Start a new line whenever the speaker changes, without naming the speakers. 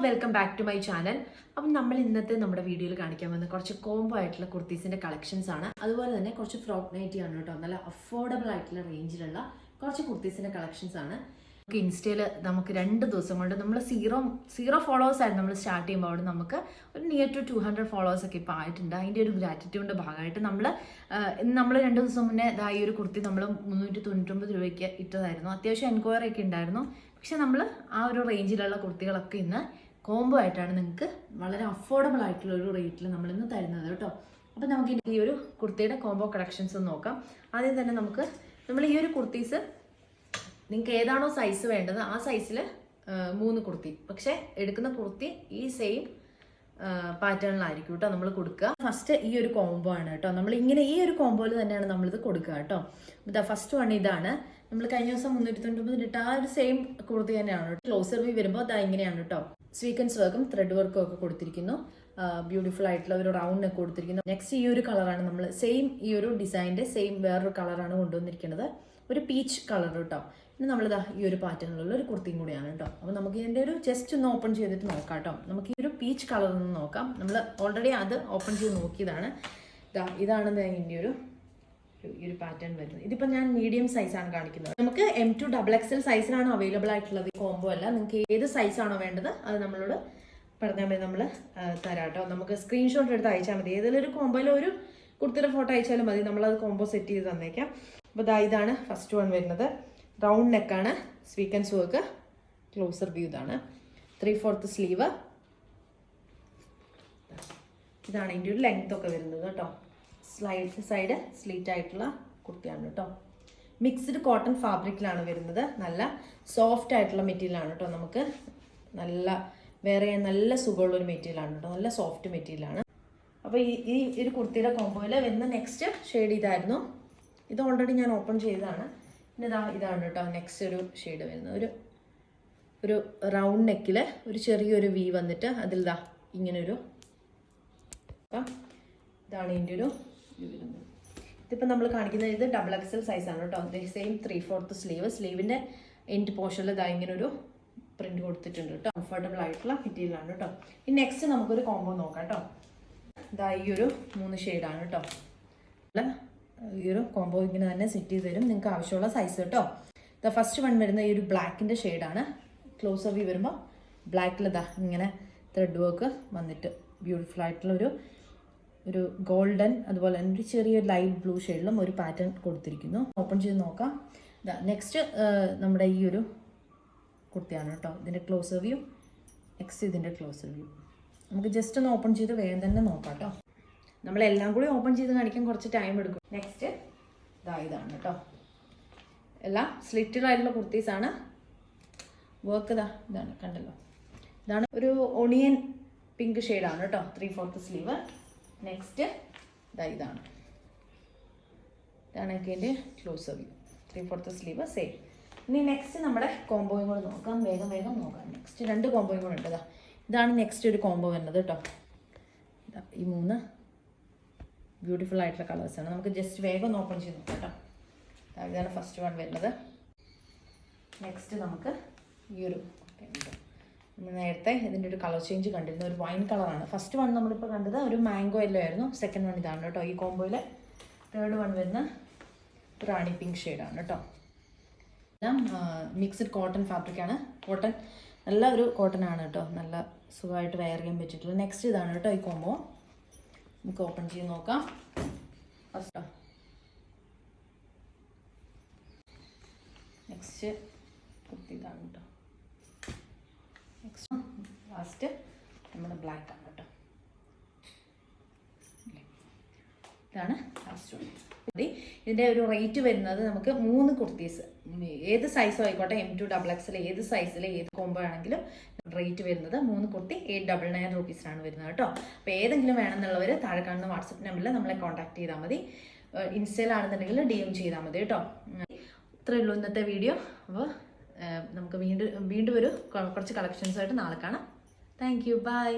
Welcome back to my channel. അപ്പം നമ്മൾ ഇന്നത്തെ നമ്മുടെ വീഡിയോയിൽ കാണിക്കാൻ വന്ന കുറച്ച് കോംബോ ആയിട്ടുള്ള കുർത്തീസിന്റെ കളക്ഷൻസ് ആണ്. അതുപോലെ തന്നെ കുറച്ച് ഫ്രോക്ക് നൈറ്റി ആണ് കേട്ടോ. നല്ല അഫോർഡബിൾ ആയിട്ടുള്ള റേഞ്ചിലുള്ള കുറച്ച് കുർത്തീസിന്റെ കളക്ഷൻസ് ആണ്. നമുക്ക് ഇൻസ്റ്റയിൽ നമുക്ക് 2 ദിവസം കൊണ്ട് നമ്മൾ സീറോ ഫോളോവേഴ്സ് ആയിരുന്നു നമ്മൾ സ്റ്റാർട്ട് ചെയ്യുമ്പോൾ. അവിടെ നമുക്ക് ഒരു നിയർ ടു 200 ഫോളോവേഴ്സ് ഒക്കെ ഇപ്പോൾ ആയിട്ടുണ്ട്. അതിൻ്റെ ഒരു ഗ്രാറ്റിറ്റ്യൂഡിൻ്റെ ഭാഗമായിട്ട് നമ്മൾ 2 ദിവസം മുന്നേ ഈ ഒരു കുർത്തി നമ്മൾ 399 രൂപയ്ക്ക് ഇട്ടതായിരുന്നു. അത്യാവശ്യം എൻക്വയറി ഒക്കെ ഉണ്ടായിരുന്നു. പക്ഷെ നമ്മൾ ആ ഒരു റേഞ്ചിലുള്ള കുർത്തികളൊക്കെ ഇന്ന് കോംബോ ആയിട്ടാണ് നിങ്ങൾക്ക് വളരെ അഫോർഡബിൾ ആയിട്ടുള്ള ഒരു റേറ്റിൽ നമ്മളിന്ന് തരുന്നത് കേട്ടോ. അപ്പം നമുക്ക് ഈ ഒരു കുർത്തിയുടെ കോംബോ കളക്ഷൻസ് ഒന്ന് നോക്കാം. ആദ്യം തന്നെ നമ്മൾ ഈ ഒരു കുർത്തീസ് നിങ്ങൾക്ക് ഏതാണോ സൈസ് വേണ്ടത് ആ സൈസിൽ 3 കുർത്തി, പക്ഷെ എടുക്കുന്ന കുർത്തി ഈ സെയിം പാറ്റേണിലായിരിക്കും കേട്ടോ നമ്മൾ കൊടുക്കുക. ഫസ്റ്റ് ഈ ഒരു കോംബോ ആണ് കേട്ടോ. നമ്മൾ ഇങ്ങനെ ഈ ഒരു കോംബോയിൽ തന്നെയാണ് നമ്മളിത് കൊടുക്കുക കേട്ടോ. ഫസ്റ്റ് വൺ ഇതാണ്. നമ്മൾ കഴിഞ്ഞ ദിവസം 399 ഇട്ട ആ ഒരു സെയിം കുർത്തി തന്നെയാണ്. ക്ലോസർ വ്യൂ വരുമ്പോൾ അതാ ഇങ്ങനെയാണ് കേട്ടോ. സ്വീക്വൻസ് വർക്കും ത്രെഡ് വർക്കും ഒക്കെ കൊടുത്തിരിക്കുന്നു. ബ്യൂട്ടിഫുൾ ആയിട്ടുള്ള ഒരു റൗണ്ട് ഒക്കെ കൊടുത്തിരിക്കുന്നു. നെക്സ്റ്റ് ഈ ഒരു കളറാണ് നമ്മൾ സെയിം ഈ ഒരു ഡിസൈനിന്റെ സെയിം വേറൊരു കളറാണ് കൊണ്ടുവന്നിരിക്കുന്നത്. ഒരു പീച്ച് കളർ കേട്ടോ. ഇനി നമ്മളിതാ ഈ ഒരു പാറ്റേണിലുള്ള ഒരു കുർത്തിയും കൂടിയാണ് കേട്ടോ. അപ്പോൾ നമുക്ക് ഇതിൻ്റെ ഒരു ജസ്റ്റ് ഒന്ന് ഓപ്പൺ ചെയ്തിട്ട് നോക്കാം കേട്ടോ. നമുക്ക് ഈ ഒരു പീച്ച് കളർ ഒന്ന് നോക്കാം. നമ്മൾ ഓൾറെഡി അത് ഓപ്പൺ ചെയ്ത് നോക്കിയതാണ്. ഇതാണ് ഇതിൻ്റെ ഈ ഒരു പാറ്റേൺ വരുന്നത്. ഇതിപ്പോൾ ഞാൻ മീഡിയം സൈസാണ് കാണിക്കുന്നത്. നമുക്ക് M2 XXL സൈസിനാണ് അവൈലബിൾ ആയിട്ടുള്ളത്. കോംബോ അല്ല. നിങ്ങൾക്ക് ഏത് സൈസാണോ വേണ്ടത് അത് നമ്മളോട് പറഞ്ഞാൽ മതി, നമ്മൾ തരാം കേട്ടോ. നമുക്ക് സ്ക്രീൻഷോട്ട് എടുത്ത് അയച്ചാൽ മതി. ഏതെങ്കിലും ഒരു കോംബോയിൽ ഒരു കുർത്തിയുടെ ഫോട്ടോ അയച്ചാലും മതി. നമ്മളത് കോംബോ സെറ്റ് ചെയ്ത് തന്നേക്കാം. അപ്പോൾ ഇതാണ് ഫസ്റ്റ് വൺ വരുന്നത്. റൗണ്ട് നെക്കാണ്, സ്വീക്വൻസ് വർക്ക്, ക്ലോസർ വ്യൂ ഇതാണ്. 3/4 സ്ലീവ്. ഇതാണ് ഇതിൻ്റെ ഒരു ലെങ്ത് ഒക്കെ വരുന്നത് കേട്ടോ. സൈഡ് സ്ലീറ്റ് ആയിട്ടുള്ള കുർത്തിയാണ് കേട്ടോ. മിക്സ്ഡ് കോട്ടൺ ഫാബ്രിക്കിലാണ് വരുന്നത്. നല്ല സോഫ്റ്റ് ആയിട്ടുള്ള മെറ്റീരിയലാണ് കേട്ടോ. നമുക്ക് നല്ല സുഖമുള്ള ഒരു മെറ്റീരിയലാണ് കേട്ടോ. നല്ല സോഫ്റ്റ് മെറ്റീരിയലാണ്. അപ്പോൾ ഈ ഒരു കുർത്തിയുടെ കോംബോയിൽ വരുന്ന നെക്സ്റ്റ് ഷെയ്ഡ് ഇതായിരുന്നു. ഇത് ഓൾറെഡി ഞാൻ ഓപ്പൺ ചെയ്തതാണ്. പിന്നെ ഇതാണ് കേട്ടോ നെക്സ്റ്റ് ഒരു ഷെയ്ഡ് വരുന്നത്. ഒരു റൗണ്ട് നെക്കിൽ ഒരു ചെറിയൊരു വി വന്നിട്ട് അതിൽ ഇങ്ങനൊരു ഇതാണ് ഇതിൻ്റെ ഒരു വ്യൂ വരുന്നത്. ഇതിപ്പോൾ നമ്മൾ കാണിക്കുന്നത് ഇത് XXL സൈസാണ് കേട്ടോ. സെയിം 3/4 സ്ലീവിൻ്റെ എൻഡ് പോർഷനിൽ ഇങ്ങനൊരു പ്രിന്റ് കൊടുത്തിട്ടുണ്ട് കേട്ടോ. കംഫർട്ടബിൾ ആയിട്ടുള്ള മെറ്റീരിയലാണ് കേട്ടോ. ഇനി നെക്സ്റ്റ് നമുക്കൊരു കോംബോ നോക്കാം കേട്ടോ. ഈ ഒരു 3 ഷെയ്ഡാണ് കേട്ടോ. ഈ ഒരു കോംബോ ഇങ്ങനെ തന്നെ സെറ്റ് ചെയ്ത് തരും നിങ്ങൾക്ക് ആവശ്യമുള്ള സൈസ് കേട്ടോ. ഫസ്റ്റ് വൺ വരുന്ന ഈ ഒരു ബ്ലാക്കിൻ്റെ ഷെയ്ഡാണ്. ക്ലോസർ വ്യൂ വരുമ്പോൾ ബ്ലാക്കിൽ ഇങ്ങനെ ത്രെഡ് വർക്ക് വന്നിട്ട് ബ്യൂട്ടിഫുൾ ആയിട്ടുള്ള ഒരു ഗോൾഡൻ, അതുപോലെ തന്നെ ഒരു ചെറിയ ലൈറ്റ് ബ്ലൂ ഷെയ്ഡിലും ഒരു പാറ്റേൺ കൊടുത്തിരിക്കുന്നു. ഓപ്പൺ ചെയ്ത് നോക്കാം. നെക്സ്റ്റ് നമ്മുടെ ഈ ഒരു കുർത്തിയാണ് കേട്ടോ. ഇതിൻ്റെ ക്ലോസർ വ്യൂ. നെക്സ്റ്റ് ഇതിൻ്റെ ക്ലോസർ വ്യൂ. നമുക്ക് ജസ്റ്റ് ഒന്ന് ഓപ്പൺ ചെയ്ത് വേഗം തന്നെ നോക്കാം കേട്ടോ. നമ്മളെല്ലാം കൂടി ഓപ്പൺ ചെയ്ത് കാണിക്കാൻ കുറച്ച് ടൈം എടുക്കും. നെക്സ്റ്റ് ഇതാണ് കേട്ടോ. എല്ലാം സ്ലിറ്റഡായിട്ടുള്ള കുർത്തീസാണ്. വർക്ക് ഇതാണ് കണ്ടല്ലോ. ഇതാണ് ഒരു ഒണിയൻ പിങ്ക് ഷെയ്ഡാണ് കേട്ടോ. 3/4 സ്ലീവ്. നെക്സ്റ്റ് ഇതാണ് ഇതിൻ്റെ ക്ലോസർ വ്യൂ. 3/4 sleeve same. ഇനി നെക്സ്റ്റ് നമ്മുടെ കോംബോയും കൂടെ നോക്കാം. വേഗം നോക്കാം. നെക്സ്റ്റ് 2 കോംബോയും കൂടെ ഉണ്ട്. ഇതാണ് നെക്സ്റ്റ് ഒരു കോംബോ വരുന്നത് കേട്ടോ. ഈ 3 ബ്യൂട്ടിഫുൾ ആയിട്ടുള്ള കളേഴ്സാണ്. നമുക്ക് ജസ്റ്റ് വേഗം ഒന്ന് ഓപ്പൺ ചെയ്ത് നോക്കാം കേട്ടോ. ഇതാണ് ഫസ്റ്റ് വൺ വരുന്നത്. നെക്സ്റ്റ് നമുക്ക് ഈ ഒരു നമ്മൾ നേരത്തെ ഇതിൻ്റെ ഒരു കളർ ചേഞ്ച് കണ്ടിരുന്ന ഒരു വൈൻ കളറാണ്. ഫസ്റ്റ് വൺ നമ്മളിപ്പോൾ കണ്ടത് ഒരു മാംഗോ യെല്ലോ ആയിരുന്നു. സെക്കൻഡ് വൺ ഇതാണ് കേട്ടോ. ഈ കോംബോയിൽ തേർഡ് വൺ വരുന്ന റാണി പിങ്ക് ഷെയ്ഡാണ് കേട്ടോ. എല്ലാം മിക്സ്ഡ് കോട്ടൺ ഫാബ്രിക്കാണ്. കോട്ടൺ നല്ല ഒരു കോട്ടൺ ആണ് കേട്ടോ. നല്ല സുഖമായിട്ട് വെയർ ചെയ്യാൻ പറ്റിയിട്ടുള്ള. നെക്സ്റ്റ് ഇതാണ് കേട്ടോ ഈ കോംബോ. നമുക്ക് ഓപ്പൺ ചെയ്ത് നോക്കാം. ഫസ്റ്റ് നെക്സ്റ്റ് കുർത്തി ഇതാണ് കേട്ടോ. നെക്സ്റ്റ് ലാസ്റ്റ് നമ്മുടെ ബ്ലാക്ക് ആണ് കേട്ടോ. ഇതാണ് ലാസ്റ്റ് വൺ. ഇതിൻ്റെ ഒരു റേറ്റ് വരുന്നത് നമുക്ക് 3 കുർത്തീസ് ഏത് സൈസും ആയിക്കോട്ടെ, M2 XXL ഏത് സൈസിൽ ഏത് കോംബോ ആണെങ്കിലും റേറ്റ് വരുന്നത് 3 കുർത്തി 899 റുപ്പീസിനാണ് വരുന്നത് കേട്ടോ. അപ്പോൾ ഏതെങ്കിലും വേണമെന്നുള്ളവർ താഴെ കാണുന്ന വാട്സപ്പ് നമ്പറിൽ നമ്മളെ കോൺടാക്ട് ചെയ്താൽ മതി. ഇൻസ്റ്റയിലാണെന്നുണ്ടെങ്കിൽ DM ചെയ്താൽ മതി കേട്ടോ. ഇത്രയേ ഉള്ളൂ ഇന്നത്തെ വീഡിയോ. അപ്പോൾ നമുക്ക് വീണ്ടും കുറച്ച് കളക്ഷൻസായിട്ട് നാളെ കാണാം. Thank you. ബൈ.